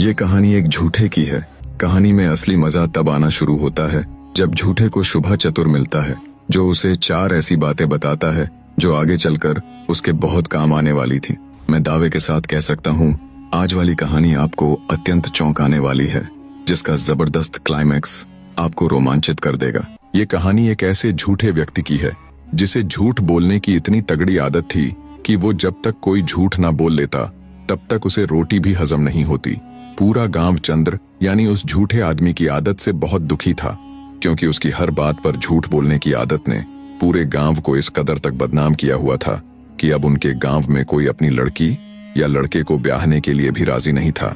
ये कहानी एक झूठे की है। कहानी में असली मजा तब आना शुरू होता है जब झूठे को शुभ चतुर मिलता है, जो उसे 4 ऐसी बातें बताता है जो आगे चलकर उसके बहुत काम आने वाली थी। मैं दावे के साथ कह सकता हूँ, आज वाली कहानी आपको अत्यंत चौंकाने वाली है, जिसका जबरदस्त क्लाइमैक्स आपको रोमांचित कर देगा। ये कहानी एक ऐसे झूठे व्यक्ति की है जिसे झूठ बोलने की इतनी तगड़ी आदत थी कि वो जब तक कोई झूठ ना बोल लेता तब तक उसे रोटी भी हजम नहीं होती। पूरा गांव चंद्र यानी उस झूठे आदमी की आदत से बहुत दुखी था, क्योंकि उसकी हर बात पर झूठ बोलने की आदत ने पूरे गांव को इस कदर तक बदनाम किया हुआ था कि अब उनके गांव में कोई अपनी लड़की या लड़के को ब्याहने के लिए भी राजी नहीं था।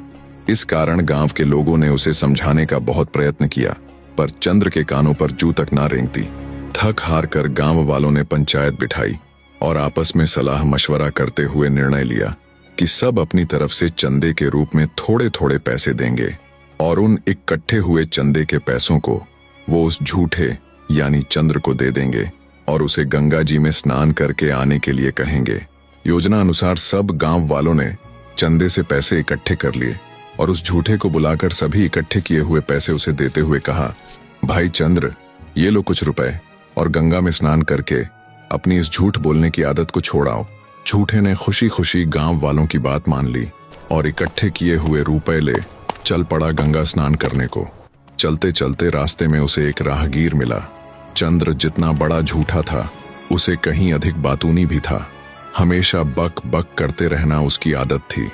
इस कारण गांव के लोगों ने उसे समझाने का बहुत प्रयत्न किया, पर चंद्र के कानों पर जू तक ना रेंगती। थक हार कर गांव वालों ने पंचायत बिठाई और आपस में सलाह मशवरा करते हुए निर्णय लिया कि सब अपनी तरफ से चंदे के रूप में थोड़े थोड़े पैसे देंगे और उन इकट्ठे हुए चंदे के पैसों को वो उस झूठे यानी चंद्र को दे देंगे और उसे गंगा जी में स्नान करके आने के लिए कहेंगे। योजना अनुसार सब गांव वालों ने चंदे से पैसे इकट्ठे कर लिए और उस झूठे को बुलाकर सभी इकट्ठे किए हुए पैसे उसे देते हुए कहा, भाई चंद्र, ये लो कुछ रुपए और गंगा में स्नान करके अपनी इस झूठ बोलने की आदत को छोड़ाओ। झूठे ने खुशी खुशी गांव वालों की बात मान ली और इकट्ठे किए हुए रुपए ले चल पड़ा गंगा स्नान करने को। चलते चलते रास्ते में उसे एक राहगीर मिला। चंद्र जितना बड़ा झूठा था, उसे कहीं अधिक बातूनी भी था। हमेशा बक बक करते रहना उसकी आदत थी।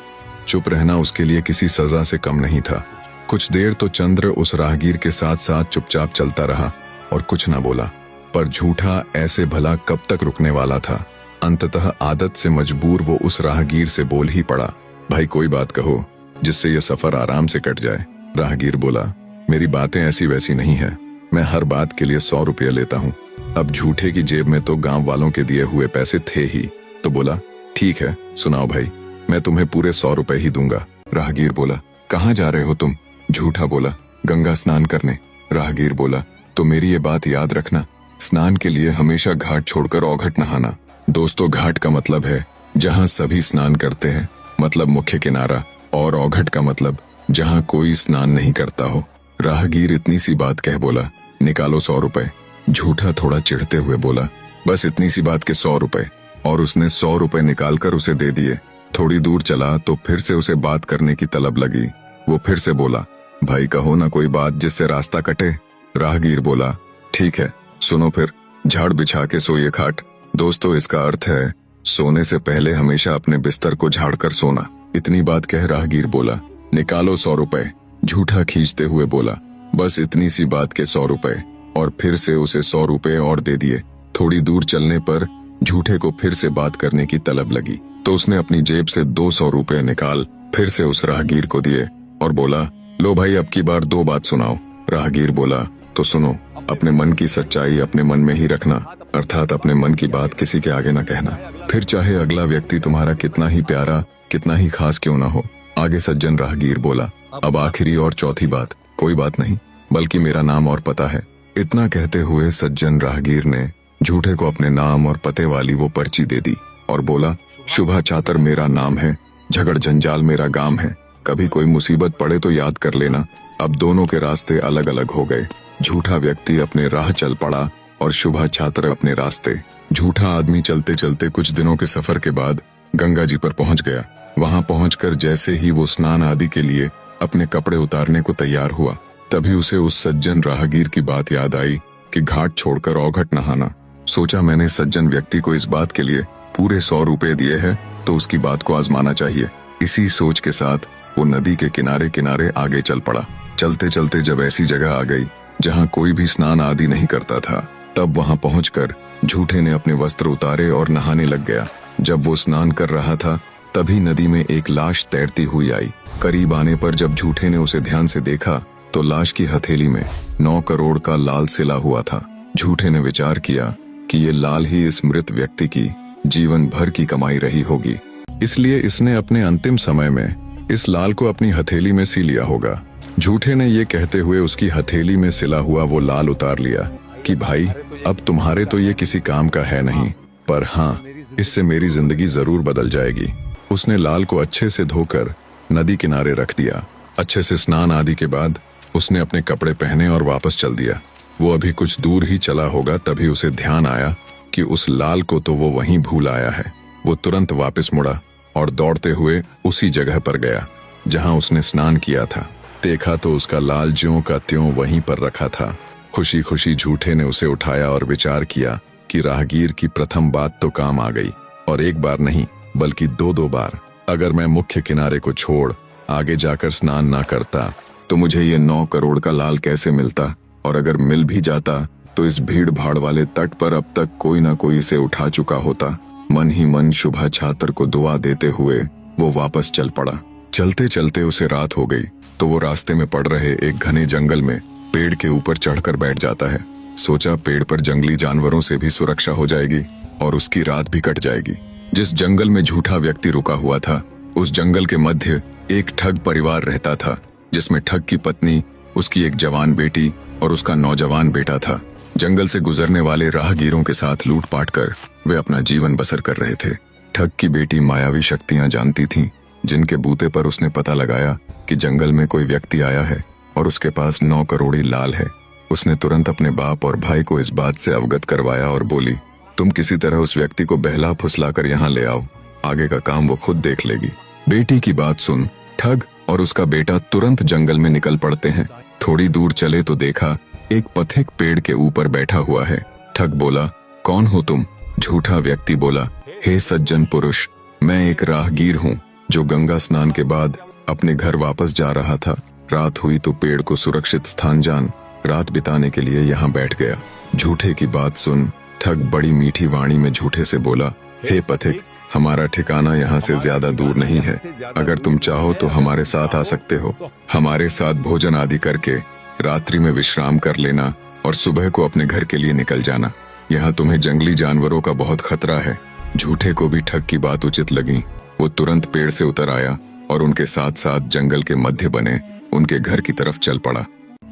चुप रहना उसके लिए किसी सजा से कम नहीं था। कुछ देर तो चंद्र उस राहगीर के साथ साथ चुपचाप चलता रहा और कुछ ना बोला, पर झूठा ऐसे भला कब तक रुकने वाला था। अंततः आदत से मजबूर वो उस राहगीर से बोल ही पड़ा, भाई कोई बात कहो जिससे ये सफर आराम से कट जाए। राहगीर बोला, मेरी बातें ऐसी वैसी नहीं है, मैं हर बात के लिए 100 रुपये लेता हूँ। अब झूठे की जेब में तो गांव वालों के दिए हुए पैसे थे ही, तो बोला, ठीक है सुनाओ भाई, मैं तुम्हें पूरे 100 रुपये ही दूंगा। राहगीर बोला, कहाँ जा रहे हो तुम? झूठा बोला, गंगा स्नान करने। राहगीर बोला, तो मेरी ये बात याद रखना, स्नान के लिए हमेशा घाट छोड़कर औघट नहाना। दोस्तों, घाट का मतलब है जहां सभी स्नान करते हैं, मतलब मुख्य किनारा, और औघट का मतलब जहां कोई स्नान नहीं करता हो। राहगीर इतनी सी बात कह बोला, निकालो 100 रुपए। झूठा थोड़ा चिढ़ते हुए बोला, बस इतनी सी बात के 100 रुपए, और उसने 100 रुपए निकालकर उसे दे दिए। थोड़ी दूर चला तो फिर से उसे बात करने की तलब लगी। वो फिर से बोला, भाई कहो ना कोई बात जिससे रास्ता कटे। राहगीर बोला, ठीक है सुनो फिर, झाड़ बिछा के सोइए खाट। दोस्तों, इसका अर्थ है सोने से पहले हमेशा अपने बिस्तर को झाड़ कर सोना। इतनी बात कह राहगीर बोला, निकालो 100 रुपए। झूठा खींचते हुए बोला, बस इतनी सी बात के 100 रुपए, और फिर से उसे 100 रुपए और दे दिए। थोड़ी दूर चलने पर झूठे को फिर से बात करने की तलब लगी, तो उसने अपनी जेब से 200 रुपए निकाल फिर से उस राहगीर को दिए और बोला, लो भाई अब की बार 2 बात सुनाओ। राहगीर बोला, तो सुनो, अपने मन की सच्चाई अपने मन में ही रखना, अर्थात अपने मन की बात किसी के आगे न कहना, फिर चाहे अगला व्यक्ति तुम्हारा कितना ही प्यारा कितना ही खास क्यों ना हो। आगे सज्जन राहगीर बोला, अब आखिरी और चौथी बात, कोई बात नहीं, बल्कि मेरा नाम और पता है। इतना कहते हुए सज्जन राहगीर ने झूठे को अपने नाम और पते वाली वो पर्ची दे दी और बोला, शुभा चातर मेरा नाम है, झगड़ जंजाल मेरा गांव है, कभी कोई मुसीबत पड़े तो याद कर लेना। अब दोनों के रास्ते अलग अलग हो गए। झूठा व्यक्ति अपने राह चल पड़ा और शुभा छात्र अपने रास्ते। झूठा आदमी चलते चलते कुछ दिनों के सफर के बाद गंगा जी पर पहुंच गया। वहां पहुंचकर जैसे ही वो स्नान आदि के लिए अपने कपड़े उतारने को तैयार हुआ, तभी उसे उस सज्जन राहगीर की बात याद आई कि घाट छोड़कर औघट नहाना। सोचा, मैंने सज्जन व्यक्ति को इस बात के लिए पूरे 100 रुपए दिए हैं, तो उसकी बात को आजमाना चाहिए। इसी सोच के साथ वो नदी के किनारे किनारे आगे चल पड़ा। चलते चलते जब ऐसी जगह आ गई जहां कोई भी स्नान आदि नहीं करता था, तब वहां पहुंचकर झूठे ने अपने वस्त्र उतारे और नहाने लग गया। जब वो स्नान कर रहा था, तभी नदी में एक लाश तैरती हुई आई। करीब आने पर जब झूठे ने उसे ध्यान से देखा, तो लाश की हथेली में 9 करोड़ का लाल सिला हुआ था। झूठे ने विचार किया कि ये लाल ही इस मृत व्यक्ति की जीवन भर की कमाई रही होगी, इसलिए इसने अपने अंतिम समय में इस लाल को अपनी हथेली में सी लिया होगा। झूठे ने ये कहते हुए उसकी हथेली में सिला हुआ वो लाल उतार लिया कि भाई अब तुम्हारे तो ये किसी काम का है नहीं, पर हाँ, इससे मेरी जिंदगी जरूर बदल जाएगी। उसने लाल को अच्छे से धोकर नदी किनारे रख दिया अच्छे से स्नान आदि के बाद उसने अपने कपड़े पहने और वापस चल दिया। वो अभी कुछ दूर ही चला होगा तभी उसे ध्यान आया कि उस लाल को तो वो वहीं भूल आया है। वो तुरंत वापस मुड़ा और दौड़ते हुए उसी जगह पर गया जहां उसने स्नान किया था। देखा तो उसका लाल ज्यों का त्यों वहीं पर रखा था। खुशी खुशी झूठे ने उसे उठाया और विचार किया कि राहगीर की प्रथम बात तो काम आ गई, और एक बार नहीं बल्कि दो बार। अगर मैं मुख्य किनारे को छोड़ आगे जाकर स्नान ना करता तो मुझे ये 9 करोड़ का लाल कैसे मिलता, और अगर मिल भी जाता तो इस भीड़ भाड़ वाले तट पर अब तक कोई ना कोई इसे उठा चुका होता। मन ही मन शुभा छात्र को दुआ देते हुए वो वापस चल पड़ा। चलते चलते उसे रात हो गई तो वो रास्ते में पड़ रहे एक घने जंगल में पेड़ के ऊपर चढ़कर बैठ जाता है। सोचा पेड़ पर जंगली जानवरों से भी सुरक्षा हो जाएगी और उसकी रात भी कट जाएगी। जिस जंगल में झूठा व्यक्ति रुका हुआ था उस जंगल के मध्य एक ठग परिवार रहता था, जिसमें ठग की पत्नी, उसकी एक जवान बेटी और उसका नौजवान बेटा था। जंगल से गुजरने वाले राहगीरों के साथ लूटपाट कर वे अपना जीवन बसर कर रहे थे। ठग की बेटी मायावी शक्तियां जानती थी, जिनके बूते पर उसने पता लगाया कि जंगल में कोई व्यक्ति आया है और उसके पास 9 करोड़ी लाल है। उसने तुरंत अपने बाप और भाई को इस बात से अवगत करवाया और बोली, तुम किसी तरह उस व्यक्ति को बहला फुसला कर यहाँ ले आओ, आगे का काम वो खुद देख लेगी। बेटी की बात सुन ठग और उसका बेटा तुरंत जंगल में निकल पड़ते हैं। थोड़ी दूर चले तो देखा एक पथिक पेड़ के ऊपर बैठा हुआ है। ठग बोला, कौन हो तुम? झूठा व्यक्ति बोला, हे सज्जन पुरुष, मैं एक राहगीर हूँ जो गंगा स्नान के बाद अपने घर वापस जा रहा था। रात हुई तो पेड़ को सुरक्षित स्थान जान रात बिताने के लिए यहाँ बैठ गया। झूठे की बात सुन ठग बड़ी मीठी वाणी में झूठे से बोला, हे पथिक, हमारा ठिकाना यहाँ से ज्यादा दूर नहीं है। अगर तुम चाहो तो हमारे साथ आ सकते हो। हमारे साथ भोजन आदि करके रात्रि में विश्राम कर लेना और सुबह को अपने घर के लिए निकल जाना। यहाँ तुम्हें जंगली जानवरों का बहुत खतरा है। झूठे को भी ठग की बात उचित लगी। वो तुरंत पेड़ से उतर आया और उनके साथ साथ जंगल के मध्य बने उनके घर की तरफ चल पड़ा।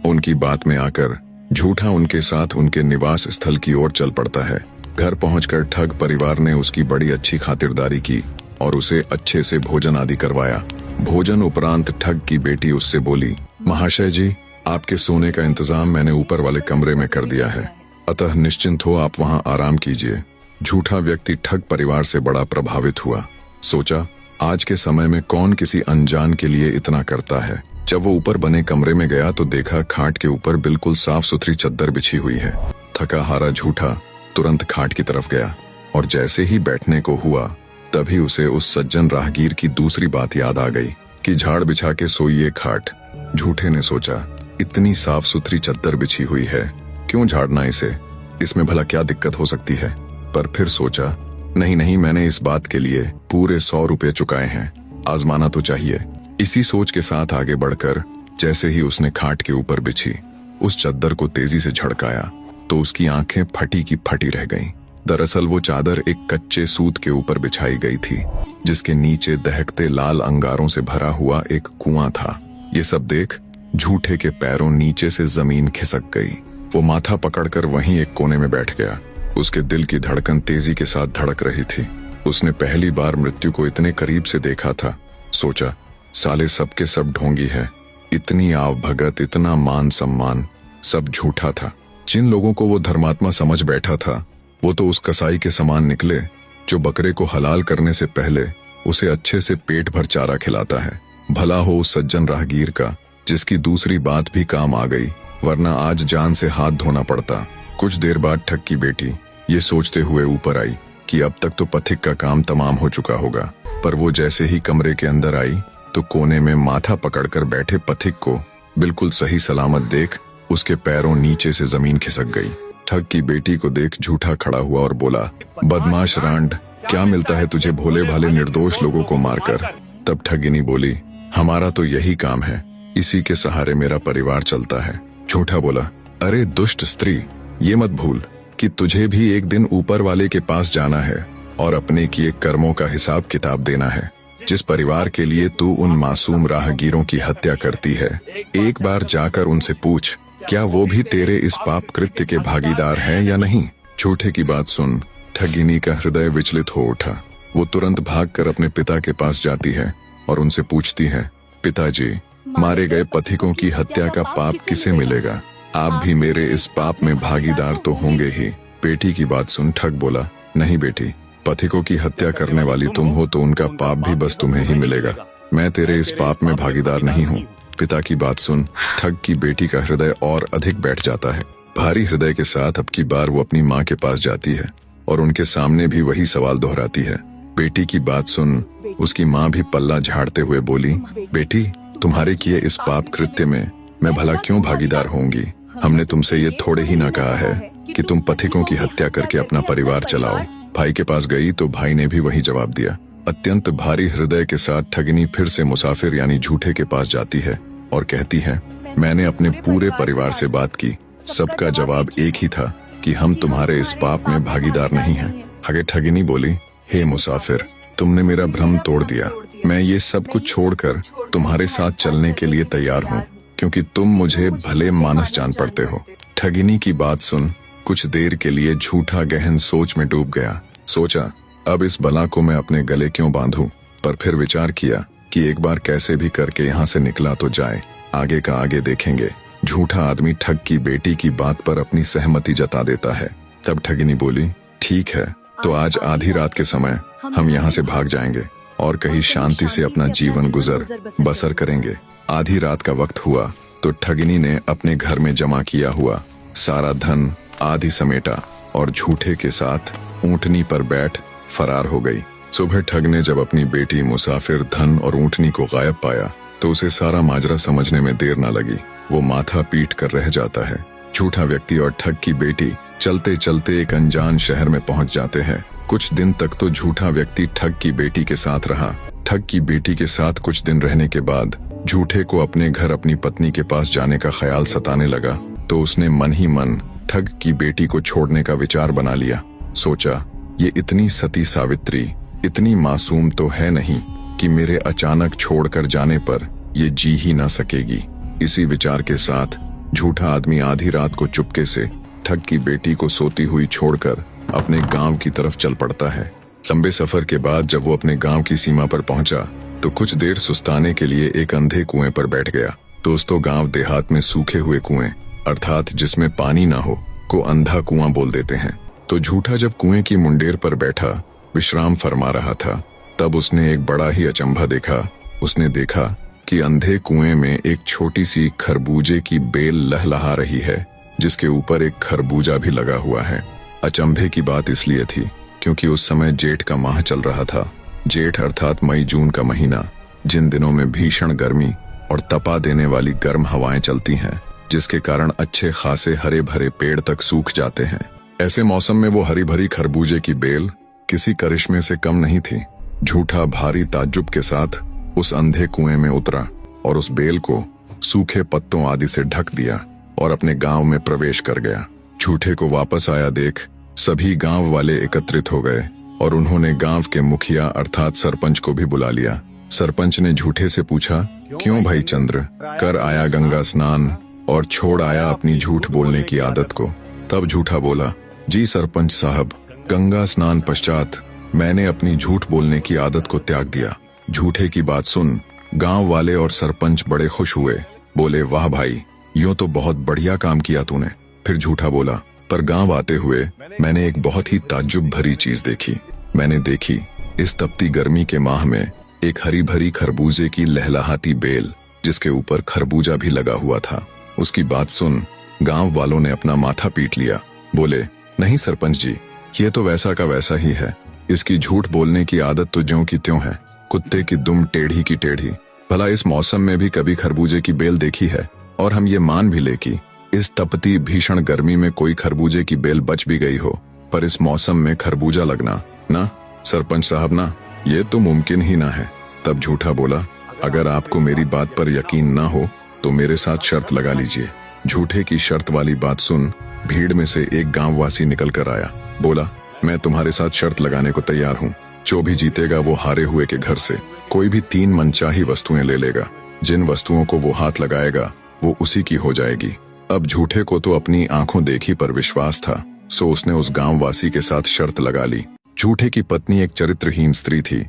उनकी बात में आकर झूठा उनके साथ उनके निवास स्थल की ओर चल पड़ता है। घर पहुंचकर ठग परिवार ने उसकी बड़ी अच्छी खातिरदारी की और उसे अच्छे से भोजन आदि करवाया। भोजन उपरांत ठग की बेटी उससे बोली, महाशय जी, आपके सोने का इंतजाम मैंने ऊपर वाले कमरे में कर दिया है, अतः निश्चिंत हो आप वहां आराम कीजिए। झूठा व्यक्ति ठग परिवार से बड़ा प्रभावित हुआ। सोचा, आज के समय में कौन किसी अनजान के लिए इतना करता है। जब वो ऊपर बने कमरे में गया तो देखा खाट के ऊपर बिल्कुल साफ सुथरी चद्दर बिछी हुई है। थका हारा झूठा तुरंत खाट की तरफ गया और जैसे ही बैठने को हुआ तभी उसे उस सज्जन राहगीर की दूसरी बात याद आ गई कि झाड़ बिछा के सोइए खाट। झूठे ने सोचा, इतनी साफ सुथरी चद्दर बिछी हुई है, क्यों झाड़ना इसे, इसमें भला क्या दिक्कत हो सकती है। पर फिर सोचा, नहीं, मैंने इस बात के लिए पूरे 100 रुपए चुकाए हैं, आजमाना तो चाहिए। इसी सोच के साथ आगे बढ़कर जैसे ही उसने खाट के ऊपर बिछी उस चद्दर को तेजी से झड़काया तो उसकी आंखें फटी की फटी रह गईं। दरअसल वो चादर एक कच्चे सूत के ऊपर बिछाई गई थी, जिसके नीचे दहकते लाल अंगारों से भरा हुआ एक कुआं था। ये सब देख झूठे के पैरों नीचे से जमीन खिसक गई। वो माथा पकड़कर वहीं एक कोने में बैठ गया। उसके दिल की धड़कन तेजी के साथ धड़क रही थी। उसने पहली बार मृत्यु को इतने करीब से देखा था। सोचा, साले सबके सब ढोंगी है, इतनी आव भगत, इतना मान सम्मान, सब झूठा था। जिन लोगों को वो धर्मात्मा समझ बैठा था वो तो उस कसाई के समान निकले जो बकरे को हलाल करने से पहले उसे अच्छे से पेट भर चारा खिलाता है। भला हो उस सज्जन राहगीर का जिसकी दूसरी बात भी काम आ गई, वरना आज जान से हाथ धोना पड़ता। कुछ देर बाद ठग की बेटी ये सोचते हुए ऊपर आई कि अब तक तो पथिक का काम तमाम हो चुका होगा, पर वो जैसे ही कमरे के अंदर आई तो कोने में माथा पकड़कर बैठे पथिक को बिल्कुल सही सलामत देख उसके पैरों नीचे से जमीन खिसक गई। ठग की बेटी को देख झूठा खड़ा हुआ और बोला, बदमाश रांड, क्या मिलता है तुझे भोले भाले निर्दोष लोगों को मारकर। तब ठगिनी बोली, हमारा तो यही काम है, इसी के सहारे मेरा परिवार चलता है। झूठा बोला, अरे दुष्ट स्त्री, ये मत भूल कि तुझे भी एक दिन ऊपर वाले के पास जाना है और अपने किए कर्मों का हिसाब किताब देना है। जिस परिवार के लिए तू उन मासूम राहगीरों की हत्या करती है, एक बार जाकर उनसे पूछ, क्या वो भी तेरे इस पाप कृत्य के भागीदार हैं या नहीं। झूठे की बात सुन ठगिनी का हृदय विचलित हो उठा। वो तुरंत भागकर अपने पिता के पास जाती है और उनसे पूछती है, पिताजी, मारे गए पथिकों की हत्या का पाप किसे मिलेगा? आप भी मेरे इस पाप में भागीदार तो होंगे ही। बेटी की बात सुन ठग बोला, नहीं बेटी, पथिकों की हत्या करने वाली तुम हो तो उनका पाप भी बस तुम्हें ही मिलेगा। मैं तेरे इस पाप में भागीदार नहीं हूँ। पिता की बात सुन ठग की बेटी का हृदय और अधिक बैठ जाता है। भारी हृदय के साथ अब की बार वो अपनी माँ के पास जाती है और उनके सामने भी वही सवाल दोहराती है। बेटी की बात सुन उसकी माँ भी पल्ला झाड़ते हुए बोली, बेटी, तुम्हारे किए इस पाप कृत्य में मैं भला क्यों भागीदार होंगी? हमने तुमसे ये थोड़े ही ना कहा है कि तुम पथिकों की हत्या करके अपना परिवार चलाओ। भाई के पास गई तो भाई ने भी वही जवाब दिया। अत्यंत भारी हृदय के साथ ठगनी फिर से मुसाफिर यानी झूठे के पास जाती है और कहती है, मैंने अपने पूरे परिवार से बात की, सबका जवाब एक ही था कि हम तुम्हारे इस पाप में भागीदार नहीं हैं। आगे ठगिनी बोली, हे मुसाफिर, तुमने मेरा भ्रम तोड़ दिया। मैं ये सब कुछ छोड़कर तुम्हारे साथ चलने के लिए तैयार हूँ, क्योंकि तुम मुझे भले मानस जान पड़ते हो। ठगिनी की बात सुन कुछ देर के लिए झूठा गहन सोच में डूब गया। सोचा, अब इस बला को मैं अपने गले क्यों बांधूं? पर फिर विचार किया कि एक बार कैसे भी करके यहाँ से निकला तो जाए, आगे का आगे देखेंगे। झूठा आदमी ठग की बेटी की बात पर अपनी सहमति जता देता है। तब ठगिनी बोली, ठीक है, तो आज आधी रात के समय हम यहाँ से भाग जाएंगे और कहीं शांति से अपना जीवन गुजर बसर करेंगे। आधी रात का वक्त हुआ तो ठगिनी ने अपने घर में जमा किया हुआ सारा धन आधी समेटा और झूठे के साथ ऊँटनी पर बैठ फरार हो गई। सुबह ठग ने जब अपनी बेटी, मुसाफिर, धन और ऊँटनी को गायब पाया तो उसे सारा माजरा समझने में देर न लगी। वो माथा पीट कर रह जाता है। झूठा व्यक्ति और ठग की बेटी चलते चलते एक अनजान शहर में पहुंच जाते हैं। कुछ दिन तक तो झूठा व्यक्ति ठग की बेटी के साथ रहा। ठग की बेटी के साथ कुछ दिन रहने के बाद झूठे को अपने घर अपनी पत्नी के पास जाने का ख्याल सताने लगा तो उसने मन ही मन ठग की बेटी को छोड़ने का विचार बना लिया। सोचा, ये इतनी सती सावित्री, इतनी मासूम तो है नहीं कि मेरे अचानक छोड़कर जाने पर ये जी ही ना सकेगी। इसी विचार के साथ झूठा आदमी आधी रात को चुपके से ठग की बेटी को सोती हुई छोड़कर अपने गांव की तरफ चल पड़ता है। लंबे सफर के बाद जब वो अपने गांव की सीमा पर पहुंचा तो कुछ देर सुस्ताने के लिए एक अंधे कुएं पर बैठ गया। दोस्तों, गांव देहात में सूखे हुए कुएं अर्थात जिसमें पानी ना हो को अंधा कुआं बोल देते हैं। तो झूठा जब कुएं की मुंडेर पर बैठा विश्राम फरमा रहा था तब उसने एक बड़ा ही अचंभा देखा। उसने देखा कि अंधे कुएं में एक छोटी सी खरबूजे की बेल लहलहा रही है जिसके ऊपर एक खरबूजा भी लगा हुआ है। अचंभे की बात इसलिए थी क्योंकि उस समय जेठ का माह चल रहा था। जेठ अर्थात मई जून का महीना, जिन दिनों में भीषण गर्मी और तपा देने वाली गर्म हवाएं चलती हैं, जिसके कारण अच्छे खासे हरे भरे पेड़ तक सूख जाते हैं। ऐसे मौसम में वो हरी भरी खरबूजे की बेल किसी करिश्मे से कम नहीं थी। झूठा भारी ताज्जुब के साथ उस अंधे कुएं में उतरा और उस बेल को सूखे पत्तों आदि से ढक दिया और अपने गांव में प्रवेश कर गया। झूठे को वापस आया देख सभी गांव वाले एकत्रित हो गए और उन्होंने गांव के मुखिया अर्थात सरपंच को भी बुला लिया। सरपंच ने झूठे से पूछा, क्यों भाई चंद्र, कर आया गंगा स्नान और छोड़ आया अपनी झूठ बोलने की आदत को? तब झूठा बोला, जी सरपंच साहब, गंगा स्नान पश्चात मैंने अपनी झूठ बोलने की आदत को त्याग दिया। झूठे की बात सुन गांव वाले और सरपंच बड़े खुश हुए। बोले, वाह भाई, यूं तो बहुत बढ़िया काम किया तूने। फिर झूठा बोला, पर गांव आते हुए मैंने एक बहुत ही ताज्जुब भरी चीज देखी। मैंने देखी इस तपती गर्मी के माह में एक हरी भरी खरबूजे की लहलहाती बेल जिसके ऊपर खरबूजा भी लगा हुआ था। उसकी बात सुन गांव वालों ने अपना माथा पीट लिया। बोले, नहीं सरपंच जी, ये तो वैसा का वैसा ही है। इसकी झूठ बोलने की आदत तो ज्यों की त्यों है, कुत्ते की दुम टेढ़ी की टेढ़ी। भला इस मौसम में भी कभी खरबूजे की बेल देखी है? और हम ये मान भी ले कि इस तपती भीषण गर्मी में कोई खरबूजे की बेल बच भी गई हो, पर इस मौसम में खरबूजा लगना ना सरपंच साहब ना, ये तो मुमकिन ही ना है। तब झूठा बोला, अगर आपको मेरी बात पर यकीन ना हो तो मेरे साथ शर्त लगा लीजिए। झूठे की शर्त वाली बात सुन भीड़ में से एक गांववासी निकल कर आया। बोला, मैं तुम्हारे साथ शर्त लगाने को तैयार हूँ। जो भी जीतेगा वो हारे हुए के घर से कोई भी 3 मनचाही वस्तुएं ले लेगा। जिन वस्तुओं को वो हाथ लगाएगा वो उसी की हो जाएगी। अब झूठे को तो अपनी आंखों देखी पर विश्वास था, सो उसने उस गांववासी के साथ शर्त लगा ली। झूठे की पत्नी एक चरित्रहीन स्त्री थी।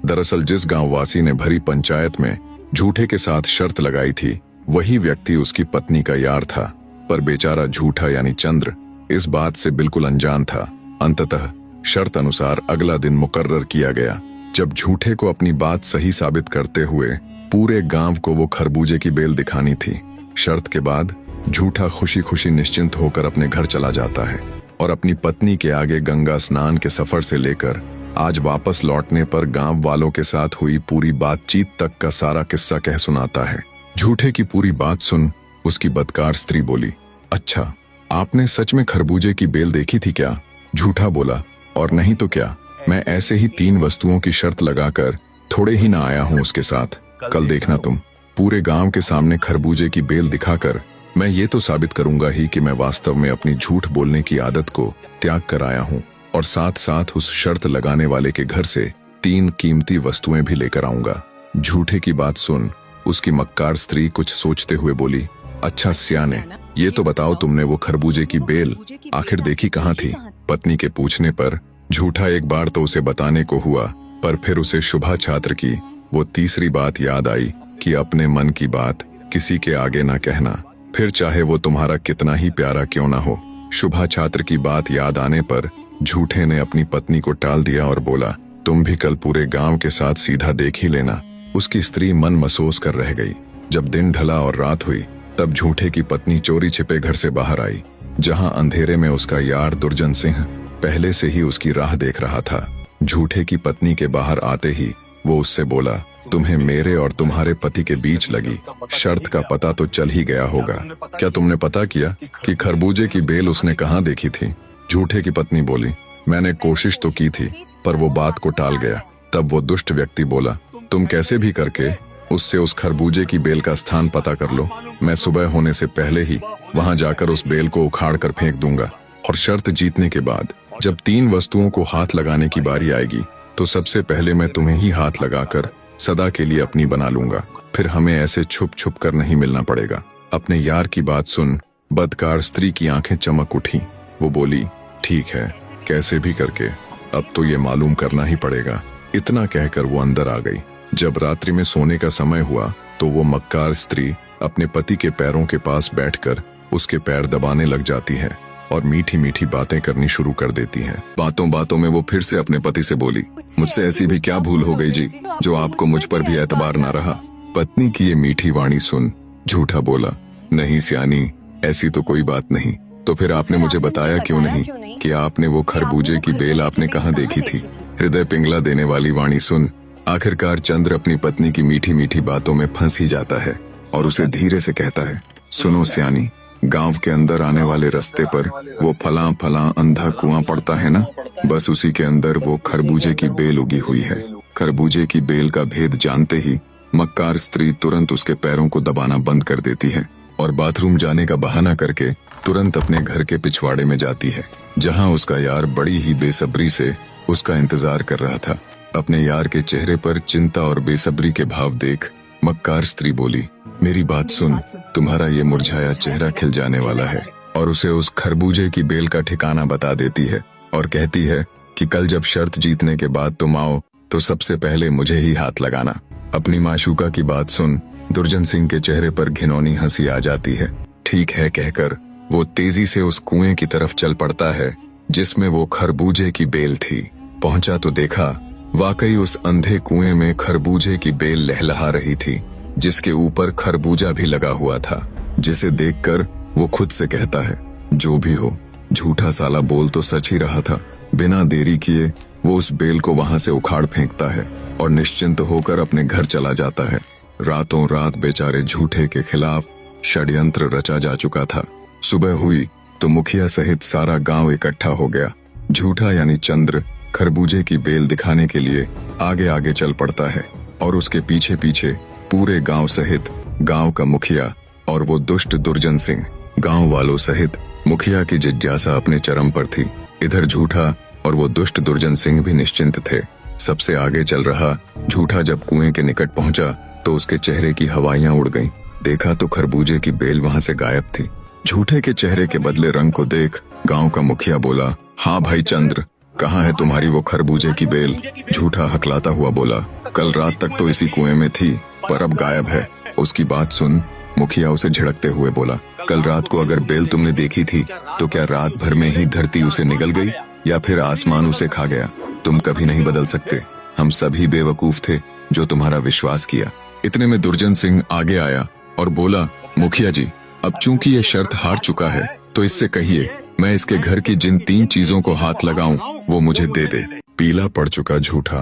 दरअसल जिस गांववासी ने भरी पंचायत में झूठे के साथ शर्त लगाई थी वही व्यक्ति उसकी पत्नी का यार था, पर बेचारा झूठा यानी चंद्र इस बात से बिल्कुल अनजान था। अंततः शर्त अनुसार अगला दिन मुकर्रर किया गया, जब झूठे को अपनी बात सही साबित करते हुए पूरे गांव को वो खरबूजे की बेल दिखानी थी। शर्त के बाद झूठा खुशी खुशी निश्चिंत होकर अपने घर चला जाता है और अपनी पत्नी के आगे गंगा स्नान के सफर से लेकर आज वापस लौटने पर गांव वालों के साथ हुई पूरी बातचीत तक का सारा किस्सा कह सुनाता है। झूठे की पूरी बात सुन उसकी बदकार स्त्री बोली, अच्छा, आपने सच में खरबूजे की बेल देखी थी क्या? झूठा बोला, और नहीं तो क्या, मैं ऐसे ही 3 वस्तुओं की शर्त लगाकर थोड़े ही ना आया हूँ उसके साथ। कल देखना तुम, पूरे गांव के सामने खरबूजे की बेल दिखाकर मैं ये तो साबित करूंगा ही कि मैं वास्तव में अपनी झूठ बोलने की आदत को त्याग कर आया हूँ, और साथ साथ उस शर्त लगाने वाले के घर से 3 कीमती वस्तुएं भी लेकर आऊंगा। झूठे की बात सुन उसकी मक्कार स्त्री कुछ सोचते हुए बोली, अच्छा सियाने, ये तो बताओ तुमने वो खरबूजे की बेल आखिर देखी कहाँ थी? पत्नी के पूछने पर झूठा एक बार तो उसे बताने को हुआ, पर फिर उसे शुभा छात्र की वो तीसरी बात याद आई कि अपने मन की बात किसी के आगे ना कहना, फिर चाहे वो तुम्हारा कितना ही प्यारा क्यों ना हो। शुभा छात्र की बात याद आने पर झूठे ने अपनी पत्नी को टाल दिया और बोला, तुम भी कल पूरे गांव के साथ सीधा देख ही लेना। उसकी स्त्री मन महसूस कर रह गई। जब दिन ढला और रात हुई तब झूठे की पत्नी चोरी छिपे घर से बाहर आई, जहां अंधेरे में उसका यार दुर्जन सिंह पहले से ही उसकी राह देख रहा था। झूठे की पत्नी के बाहर आते ही वो उससे बोला, तुम्हें मेरे और तुम्हारे पति के बीच लगी शर्त का पता तो चल ही गया होगा। क्या तुमने पता किया कि खरबूजे की बेल उसने कहाँ देखी थी? झूठे की पत्नी बोली, मैंने कोशिश तो की थी पर वो बात को टाल गया। तब वो दुष्ट व्यक्ति बोला, तुम कैसे भी करके उससे उस खरबूजे की बेल का स्थान पता कर लो। मैं सुबह होने से पहले ही वहां जाकर उस बेल को उखाड़ कर फेंक दूंगा, और शर्त जीतने के बाद जब 3 वस्तुओं को हाथ लगाने की बारी आएगी तो सबसे पहले मैं तुम्हें ही हाथ लगाकर सदा के लिए अपनी बना लूंगा। फिर हमें ऐसे छुप छुप कर नहीं मिलना पड़ेगा। अपने यार की बात सुन बदकार स्त्री की आंखें चमक उठी। वो बोली, ठीक है, कैसे भी करके अब तो ये मालूम करना ही पड़ेगा। इतना कहकर वो अंदर आ गई। जब रात्रि में सोने का समय हुआ तो वो मक्कार स्त्री अपने पति के पैरों के पास बैठकर उसके पैर दबाने लग जाती है और मीठी मीठी बातें करनी शुरू कर देती है। बातों बातों में वो फिर से अपने पति से बोली, मुझसे ऐसी भी क्या भूल हो गई जी, जो आपको मुझ पर भी एतबार ना रहा। पत्नी की ये मीठी वाणी सुन झूठा बोला, नहीं सियानी, ऐसी तो कोई बात नहीं। तो फिर आपने मुझे बताया क्यों नहीं कि आपने वो खरबूजे की बेल आपने कहाँ देखी थी? हृदय पिंगला देने वाली वाणी सुन आखिरकार चंद्र अपनी पत्नी की मीठी मीठी बातों में फंस ही जाता है और उसे धीरे से कहता है, सुनो सियानी, गांव के अंदर आने वाले रास्ते पर वो फला फला अंधा कुआं पड़ता है ना, बस उसी के अंदर वो खरबूजे की बेल उगी हुई है। खरबूजे की बेल का भेद जानते ही मक्कार स्त्री तुरंत उसके पैरों को दबाना बंद कर देती है और बाथरूम जाने का बहाना करके तुरंत अपने घर के पिछवाड़े में जाती है, जहां उसका यार बड़ी ही बेसब्री से उसका इंतजार कर रहा था। अपने यार के चेहरे पर चिंता और बेसब्री के भाव देख मक्कार स्त्री बोली, मेरी बात सुन, तुम्हारा ये मुरझाया चेहरा खिल जाने वाला है। और उसे उस खरबूजे की बेल का ठिकाना बता देती है और कहती है कि कल जब शर्त जीतने के बाद तुम आओ तो सबसे पहले मुझे ही हाथ लगाना। अपनी माशूका की बात सुन दुर्जन सिंह के चेहरे पर घिनौनी हंसी आ जाती है। ठीक है कहकर वो तेजी से उस कुएं की तरफ चल पड़ता है जिसमें वो खरबूजे की बेल थी। पहुंचा तो देखा वाकई उस अंधे कुएं में खरबूजे की बेल लहलहा रही थी, जिसके ऊपर खरबूजा भी लगा हुआ था, जिसे देखकर वो खुद से कहता है, जो भी हो, झूठा साला बोल तो सच ही रहा था। बिना देरी किए वो उस बेल को वहां से उखाड़ फेंकता है और निश्चिंत होकर अपने घर चला जाता है। रातों रात बेचारे झूठे के खिलाफ षड्यंत्र रचा जा चुका था। सुबह हुई तो मुखिया सहित सारा गांव इकट्ठा हो गया। झूठा यानी चंद्र खरबूजे की बेल दिखाने के लिए आगे आगे चल पड़ता है और उसके पीछे पीछे पूरे गांव सहित गांव का मुखिया और वो दुष्ट दुर्जन सिंह। गांव वालों सहित मुखिया की जिज्ञासा अपने चरम पर थी। इधर झूठा और वो दुष्ट दुर्जन सिंह भी निश्चिंत थे। सबसे आगे चल रहा झूठा जब कुएं के निकट पहुंचा तो उसके चेहरे की हवाइयां उड़ गईं। देखा तो खरबूजे की बेल वहां से गायब थी। झूठे के चेहरे के बदले रंग को देख गांव का मुखिया बोला, हाँ भाई चंद्र, कहाँ है तुम्हारी वो खरबूजे की बेल? झूठा हकलाता हुआ बोला, कल रात तक तो इसी कुएं में थी, पर अब गायब है। उसकी बात सुन मुखिया उसे झिड़कते हुए बोला, कल रात को अगर बेल तुमने देखी थी तो क्या रात भर में ही धरती उसे निगल गई या फिर आसमान उसे खा गया? तुम कभी नहीं बदल सकते। हम सभी बेवकूफ थे जो तुम्हारा विश्वास किया। इतने में दुर्जन सिंह आगे आया और बोला, मुखिया जी, अब चूंकि ये शर्त हार चुका है तो इससे कहिए मैं इसके घर की जिन 3 चीजों को हाथ लगाऊं वो मुझे दे दे। पीला पड़ चुका झूठा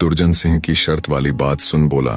दुर्जन सिंह की शर्त वाली बात सुन बोला,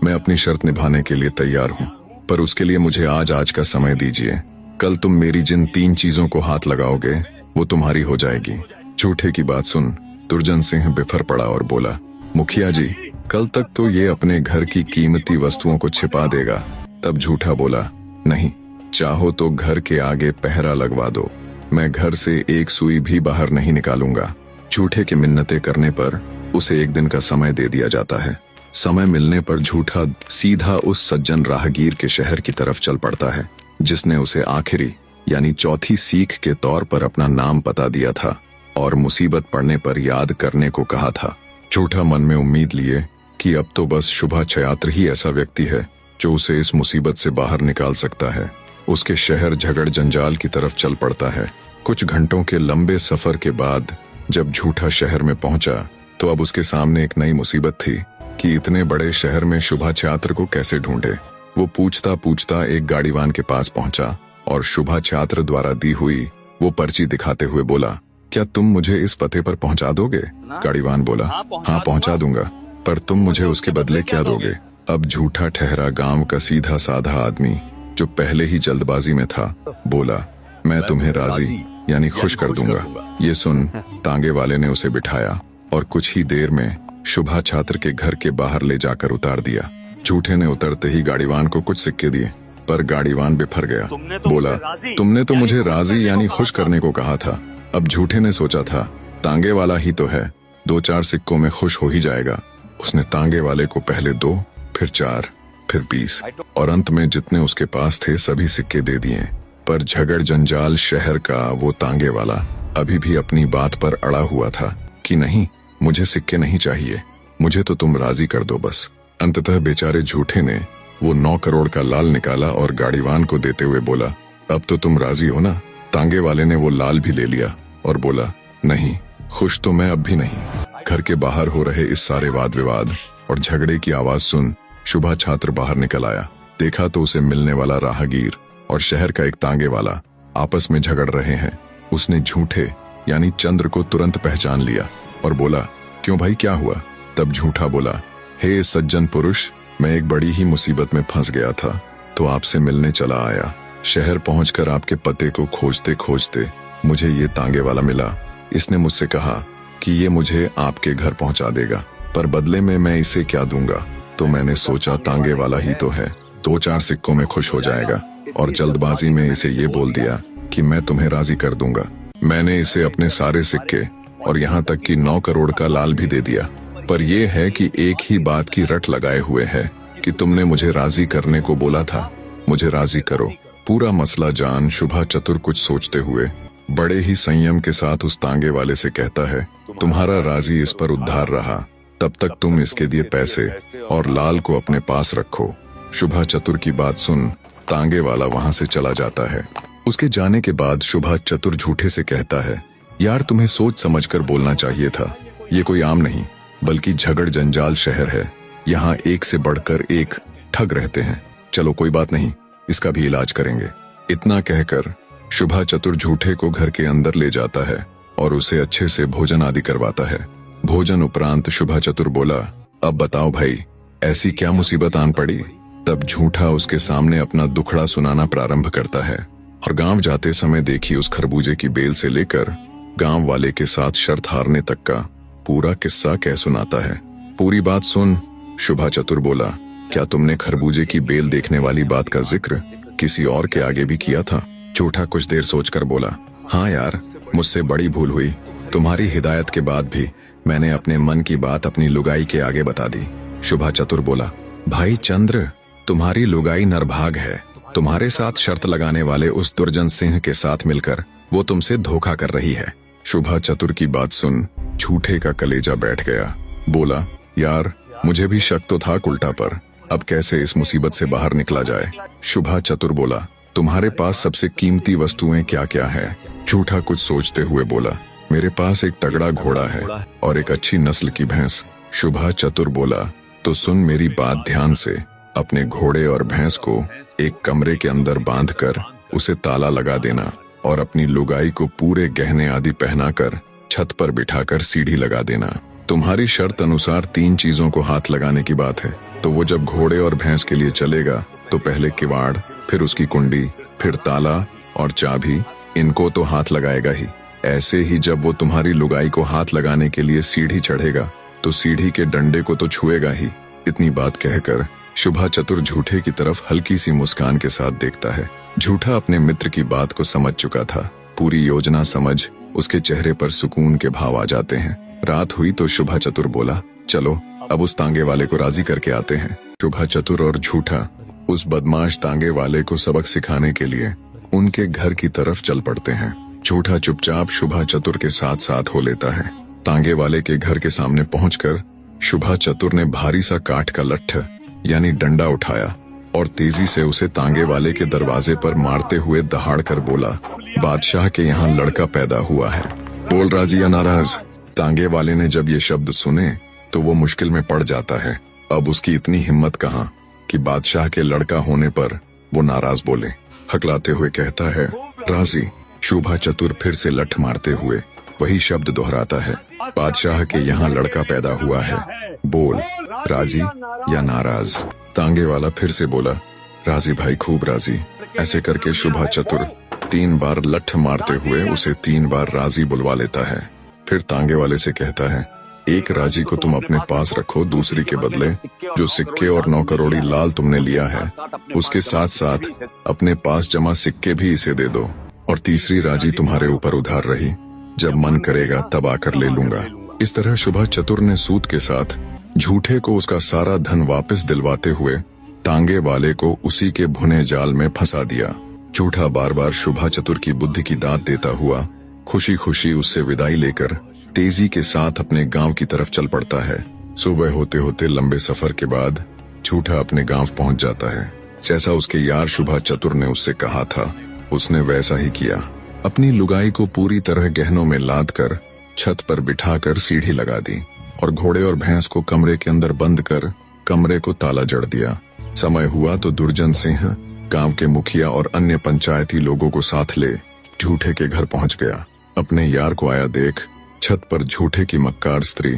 मैं अपनी शर्त निभाने के लिए तैयार हूँ, पर उसके लिए मुझे आज का समय दीजिए। कल तुम मेरी जिन 3 चीजों को हाथ लगाओगे वो तुम्हारी हो जाएगी। झूठे की बात सुन दुर्जन सिंह बिफर पड़ा और बोला, मुखिया जी, कल तक तो ये अपने घर की कीमती वस्तुओं को छिपा देगा। तब झूठा बोला, नहीं, चाहो तो घर के आगे पहरा लगवा दो, मैं घर से एक सुई भी बाहर नहीं निकालूंगा। झूठे की मिन्नतें करने पर उसे एक दिन का समय दे दिया जाता है। समय मिलने पर झूठा सीधा उस सज्जन राहगीर के शहर की तरफ चल पड़ता है जिसने उसे आखिरी यानी चौथी सीख के तौर पर अपना नाम पता दिया था और मुसीबत पड़ने पर याद करने को कहा था। झूठा मन में उम्मीद लिए कि अब तो बस शुभा छयात्र ही ऐसा व्यक्ति है जो उसे इस मुसीबत से बाहर निकाल सकता है। उसके शहर झगड़ जंजाल की तरफ चल पड़ता है। कुछ घंटों के लंबे सफर के बाद जब झूठा शहर में पहुंचा तो अब उसके सामने एक नई मुसीबत थी कि इतने बड़े शहर में शुभा छात्र को कैसे ढूंढे। वो पूछता पूछता एक गाड़ीवान के पास पहुंचा और शुभा छात्र द्वारा दी हुई वो पर्ची दिखाते हुए बोला, क्या तुम मुझे इस पते पर पहुंचा दोगे? गाड़ीवान बोला, हाँ पहुंचा दूंगा, पर तुम मुझे उसके बदले क्या दोगे? अब झूठा ठहरा गांव का सीधा साधा आदमी जो पहले ही जल्दबाजी में था बोला, मैं तुम्हें राजी यानी खुश कर दूंगा। ये सुन तांगे वाले ने उसे बिठाया और कुछ ही देर में शुभा छात्र के घर के बाहर ले जाकर उतार दिया। झूठे ने उतरते ही गाड़ीवान को कुछ सिक्के दिए, पर गाड़ीवान बिफर गया। बोला, तुमने तो मुझे राजी यानी खुश करने को कहा था। अब झूठे ने सोचा था तांगे वाला ही तो है, 2-4 सिक्कों में खुश हो ही जाएगा। उसने तांगे वाले को पहले 2, फिर 4, फिर 20 और अंत में जितने उसके पास थे सभी सिक्के दे दिए। पर झगड़ जंजाल शहर का वो तांगे वाला अभी भी अपनी बात पर अड़ा हुआ था कि नहीं, मुझे सिक्के नहीं चाहिए, मुझे तो तुम राजी कर दो बस। अंततः बेचारे झूठे ने वो 9 करोड़ का लाल निकाला और गाड़ीवान को देते हुए बोला, अब तो तुम राजी हो ना? तांगे वाले ने वो लाल भी ले लिया और बोला, नहीं, खुश तो मैं अब भी नहीं। घर के बाहर हो रहे इस सारे वाद विवाद और झगड़े की आवाज सुन शुभा छात्र बाहर निकल आया। देखा तो उसे मिलने वाला राहगीर और शहर का एक तांगे वाला आपस में झगड़ रहे हैं। उसने झूठे यानी चंद्र को तुरंत पहचान लिया और बोला, क्यों भाई, क्या हुआ? तब झूठा बोला, हे सज्जन पुरुष, मैं एक बड़ी ही मुसीबत में फंस गया था तो आपसे मिलने चला आया। शहर पहुंचकर आपके पते को खोजते खोजते मुझे ये तांगे वाला मिला। इसने मुझसे कहा कि ये मुझे आपके घर पहुंचा देगा, पर बदले में मैं इसे क्या दूंगा? तो मैंने सोचा तांगे वाला ही तो है, 2-4 सिक्कों में खुश हो जाएगा और जल्दबाजी में इसे ये बोल दिया कि मैं तुम्हें राजी कर दूंगा। मैंने इसे अपने सारे सिक्के और यहाँ तक कि 9 करोड़ का लाल भी दे दिया, पर यह है कि एक ही बात की रट लगाए हुए है कि तुमने मुझे राजी करने को बोला था, मुझे राजी करो। पूरा मसला जान शुभा चतुर कुछ सोचते हुए बड़े ही संयम के साथ उस तांगे वाले से कहता है, तुम्हारा राजी इस पर उद्धार रहा, तब तक तुम इसके दिए पैसे और लाल को अपने पास रखो। शुभा चतुर की बात सुन तांगे वाला वहां से चला जाता है। उसके जाने के बाद शुभा चतुर झूठे से कहता है, यार तुम्हें सोच समझकर बोलना चाहिए था, ये कोई आम नहीं बल्कि झगड़ जंजाल शहर है, यहाँ एक से बढ़कर एक ठग रहते हैं। चलो कोई बात नहीं, इसका भी इलाज करेंगे। इतना कहकर शुभा चतुर झूठे को घर के अंदर ले जाता है और उसे अच्छे से भोजन आदि करवाता है। भोजन उपरांत शुभा चतुर बोला, अब बताओ भाई, ऐसी क्या मुसीबत आन पड़ी? तब झूठा उसके सामने अपना दुखड़ा सुनाना प्रारंभ करता है और गांव जाते समय देखी उस खरबूजे की बेल से लेकर गांव वाले के साथ शर्त हारने तक का पूरा किस्सा कह सुनाता है। पूरी बात सुन शुभा चतुर बोला, क्या तुमने खरबूजे की बेल देखने वाली बात का जिक्र किसी और के आगे भी किया था? झूठा कुछ देर सोचकर बोला, हाँ यार, मुझसे बड़ी भूल हुई। तुम्हारी हिदायत के बाद भी मैंने अपने मन की बात अपनी लुगाई के आगे बता दी। शुभा चतुर बोला, भाई चंद्र, तुम्हारी लुगाई नरभाग है। तुम्हारे साथ शर्त लगाने वाले उस दुर्जन सिंह के साथ मिलकर वो तुमसे धोखा कर रही है। शुभा चतुर की बात सुन झूठे का कलेजा बैठ गया। बोला, यार मुझे भी शक तो था कुल्टा पर, अब कैसे इस मुसीबत से बाहर निकला जाए। शुभा चतुर बोला, तुम्हारे पास सबसे कीमती वस्तुएं क्या क्या है? झूठा कुछ सोचते हुए बोला, मेरे पास एक तगड़ा घोड़ा है और एक अच्छी नस्ल की भैंस। शुभा चतुर बोला, तो सुन मेरी बात ध्यान से। अपने घोड़े और भैंस को एक कमरे के अंदर बांधकर उसे ताला लगा देना और अपनी लुगाई को पूरे गहने आदि पहनाकर छत पर बिठाकर सीढ़ी लगा देना। तुम्हारी शर्त अनुसार 3 चीजों को हाथ लगाने की बात है। तो वो जब घोड़े और भैंस के लिए चलेगा तो पहले किवाड़, फिर उसकी कुंडी, फिर ताला और चाबी, इनको तो हाथ लगाएगा ही। ऐसे ही जब वो तुम्हारी लुगाई को हाथ लगाने के लिए सीढ़ी चढ़ेगा तो सीढ़ी के डंडे को तो छुएगा ही। इतनी बात कहकर शुभा चतुर झूठे की तरफ हल्की सी मुस्कान के साथ देखता है। झूठा अपने मित्र की बात को समझ चुका था। पूरी योजना समझ उसके चेहरे पर सुकून के भाव आ जाते हैं। रात हुई तो शुभा चतुर बोला, चलो अब उस तांगे वाले को राजी करके आते हैं। शुभा चतुर और झूठा उस बदमाश तांगे वाले को सबक सिखाने के लिए उनके घर की तरफ चल पड़ते हैं। झूठा चुपचाप शुभा चतुर के साथ साथ हो लेता है। तांगे वाले के घर के सामने पहुंचकर शुभा चतुर ने भारी सा काठ का लट्ठ यानी डंडा उठाया और तेजी से उसे तांगे वाले के दरवाजे पर मारते हुए दहाड़ कर बोला, बादशाह के यहाँ लड़का पैदा हुआ है, बोल राजी या नाराज। तांगे वाले ने जब ये शब्द सुने तो वो मुश्किल में पड़ जाता है। अब उसकी इतनी हिम्मत कहाँ कि बादशाह के लड़का होने पर वो नाराज बोले। हकलाते हुए कहता है, राजी। शुभा चतुर फिर से लठ मारते हुए वही शब्द दोहराता है, बादशाह के यहाँ लड़का पैदा हुआ है, बोल राजी या नाराज। तांगे वाला फिर से बोला, राजी भाई, खूब राजी। ऐसे करके शुभा चतुर 3 बार लठ मारते हुए उसे 3 बार राजी बुलवा लेता है। फिर तांगे वाले से कहता है, एक राजी को तुम अपने पास रखो, दूसरी के बदले जो सिक्के और 9 करोड़ी लाल तुमने लिया है उसके साथ साथ अपने पास जमा सिक्के भी इसे दे दो, और तीसरी राजी तुम्हारे ऊपर उधार रही, जब मन करेगा तब आकर ले लूंगा। इस तरह शुभा चतुर ने सूद के साथ झूठे को उसका सारा धन वापस दिलवाते हुए तांगे वाले को उसी के भुने जाल में फंसा दिया। झूठा बार बार शुभा चतुर की बुद्धि की दाद देता हुआ खुशी खुशी उससे विदाई लेकर तेजी के साथ अपने गांव की तरफ चल पड़ता है। सुबह होते होते लंबे सफर के बाद झूठा अपने गांव पहुंच जाता है। जैसा उसके यार शुभा चतुर ने उससे कहा था उसने वैसा ही किया। अपनी लुगाई को पूरी तरह गहनों में लाद कर छत पर बिठाकर सीढ़ी लगा दी और घोड़े और भैंस को कमरे के अंदर बंद कर कमरे को ताला जड़ दिया। समय हुआ तो दुर्जन सिंह गांव के मुखिया और अन्य पंचायती लोगों को साथ ले झूठे के घर पहुंच गया। अपने यार को आया देख छत पर झूठे की मक्कार स्त्री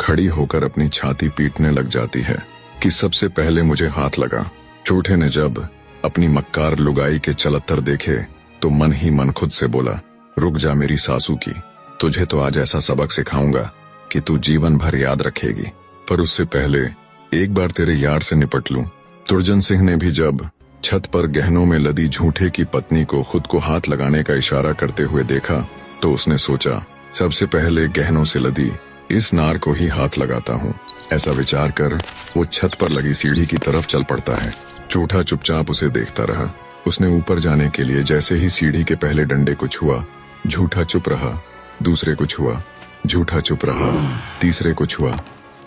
खड़ी होकर अपनी छाती पीटने लग जाती है कि सबसे पहले मुझे हाथ लगा। झूठे ने जब अपनी मक्कार लुगाई के चलत्तर देखे तो मन ही मन खुद से बोला, रुक जा मेरी सासू की, तुझे तो आज ऐसा सबक सिखाऊंगा कि तू जीवन भर याद रखेगी। पर उससे पहले एक बार तेरे यार से निपट लूं। दुर्जन सिंह ने भी जब छत पर गहनों में लदी झूठे की पत्नी को खुद को हाथ लगाने का इशारा करते हुए देखा तो उसने सोचा, सबसे पहले गहनों से लदी इस नार को ही हाथ लगाता हूँ। ऐसा विचार कर वो छत पर लगी सीढ़ी की तरफ चल पड़ता है। झूठा चुपचाप उसे देखता रहा। उसने ऊपर जाने के लिए जैसे ही सीढ़ी के पहले डंडे को छुआ, झूठा चुप रहा। दूसरे को छुआ, झूठा चुप रहा। तीसरे को छुआ,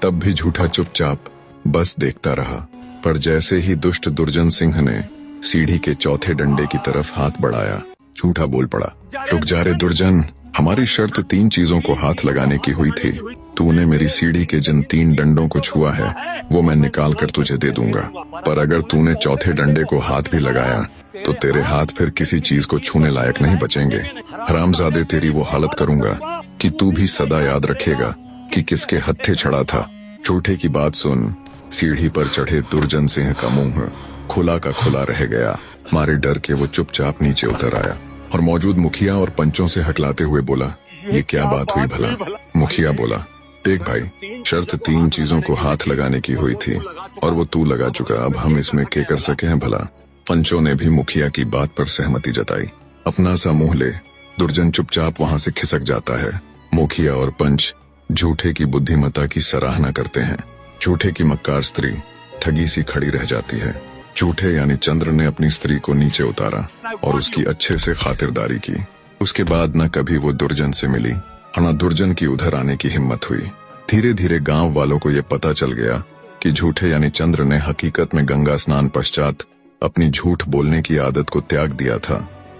तब भी झूठा चुपचाप बस देखता रहा। पर जैसे ही दुष्ट दुर्जन सिंह ने सीढ़ी के चौथे डंडे की तरफ हाथ बढ़ाया, झूठा बोल पड़ा, रुक जा रे दुर्जन, हमारी शर्त 3 चीजों को हाथ लगाने की हुई थी। तूने मेरी सीढ़ी के जिन 3 डंडों को छुआ है वो मैं निकाल कर तुझे दे दूंगा, पर अगर तूने चौथे डंडे को हाथ भी लगाया तो तेरे हाथ फिर किसी चीज को छूने लायक नहीं बचेंगे। हरामजादे, तेरी वो हालत करूंगा कि तू भी सदा याद रखेगा कि किसके हत्थे चढ़ा था। झूठे की बात सुन सीढ़ी पर चढ़े दुर्जन सिंह का मुंह खुला का खुला रह गया। मारे डर के वो चुपचाप नीचे उतर आया और मौजूद मुखिया और पंचों से हकलाते हुए बोला, ये क्या बात हुई भला? मुखिया बोला, देख भाई, शर्त 3 चीजों को हाथ लगाने की हुई थी और वो तू लगा चुका, अब हम इसमें क्या कर सके हैं भला? पंचों ने भी मुखिया की बात पर सहमति जताई। अपना सा मुंह ले दुर्जन चुपचाप वहां से खिसक जाता है। मुखिया और पंच झूठे की बुद्धिमत्ता की सराहना करते हैं। झूठे की मक्कार स्त्री ठगी सी खड़ी रह जाती है। झूठे यानी चंद्र ने अपनी स्त्री को नीचे उतारा और उसकी अच्छे से खातिरदारी की। उसके बाद न कभी वो दुर्जन से मिली और न दुर्जन की उधर आने की हिम्मत हुई। धीरे धीरे गांव वालों को ये पता चल गया कि झूठे यानी चंद्र ने हकीकत में गंगा स्नान पश्चात अपनी झूठ बोलने की आदत को त्याग दिया था।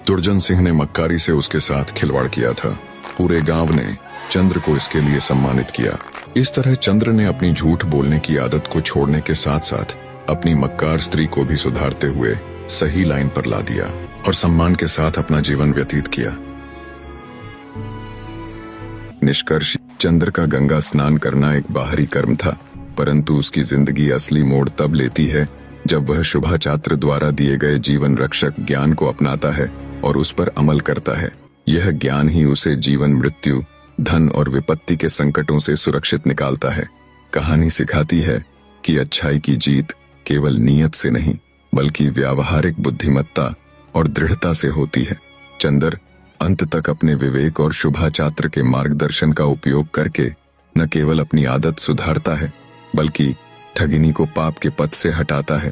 दुर्जन सिंह ने मक्कारी से उसके साथ खिलवाड़ किया था। पूरे गांव ने चंद्र को इसके लिए सम्मानित किया। इस तरह चंद्र ने अपनी झूठ बोलने की आदत को छोड़ने के साथ साथ अपनी मक्कार स्त्री को भी सुधारते हुए सही लाइन पर ला दिया और सम्मान के साथ अपना जीवन व्यतीत किया। निष्कर्ष, चंद्र का गंगा स्नान करना एक बाहरी कर्म था, परंतु उसकी जिंदगी असली मोड़ तब लेती है जब वह शुभाचात्र द्वारा दिए गए जीवन रक्षक ज्ञान को अपनाता है और उस पर अमल करता है। यह ज्ञान ही उसे जीवन, मृत्यु, धन और विपत्ति के संकटों से सुरक्षित निकालता है। कहानी सिखाती है कि अच्छाई की जीत केवल नियत से नहीं बल्कि व्यावहारिक बुद्धिमत्ता और दृढ़ता से होती है। चंद्र अंत तक अपने विवेक और शुभाचात्र के मार्गदर्शन का उपयोग करके न केवल अपनी आदत सुधारता है बल्कि ठगिनी को पाप के पथ से हटाता है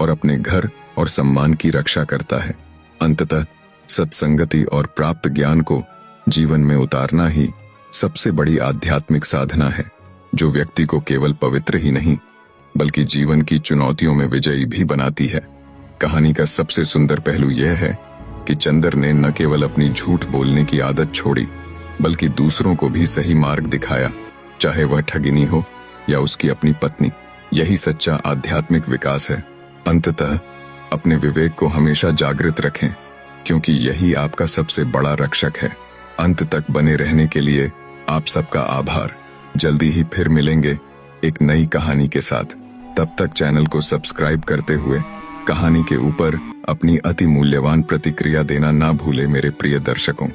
और अपने घर और सम्मान की रक्षा करता है। अंततः सत्संगति और प्राप्त ज्ञान को जीवन में उतारना ही सबसे बड़ी आध्यात्मिक साधना है, जो व्यक्ति को केवल पवित्र ही नहीं बल्कि जीवन की चुनौतियों में विजयी भी बनाती है। कहानी का सबसे सुंदर पहलू यह है कि चंद्र ने न केवल अपनी झूठ बोलने की आदत छोड़ी बल्कि दूसरों को भी सही मार्ग दिखाया, चाहे वह ठगिनी हो या उसकी अपनी पत्नी। यही सच्चा आध्यात्मिक विकास है। अंततः अपने विवेक को हमेशा जागृत रखें, क्योंकि यही आपका सबसे बड़ा रक्षक है। अंत तक बने रहने के लिए आप सबका आभार। जल्दी ही फिर मिलेंगे एक नई कहानी के साथ। तब तक चैनल को सब्सक्राइब करते हुए कहानी के ऊपर अपनी अति मूल्यवान प्रतिक्रिया देना ना भूले मेरे प्रिय दर्शकों।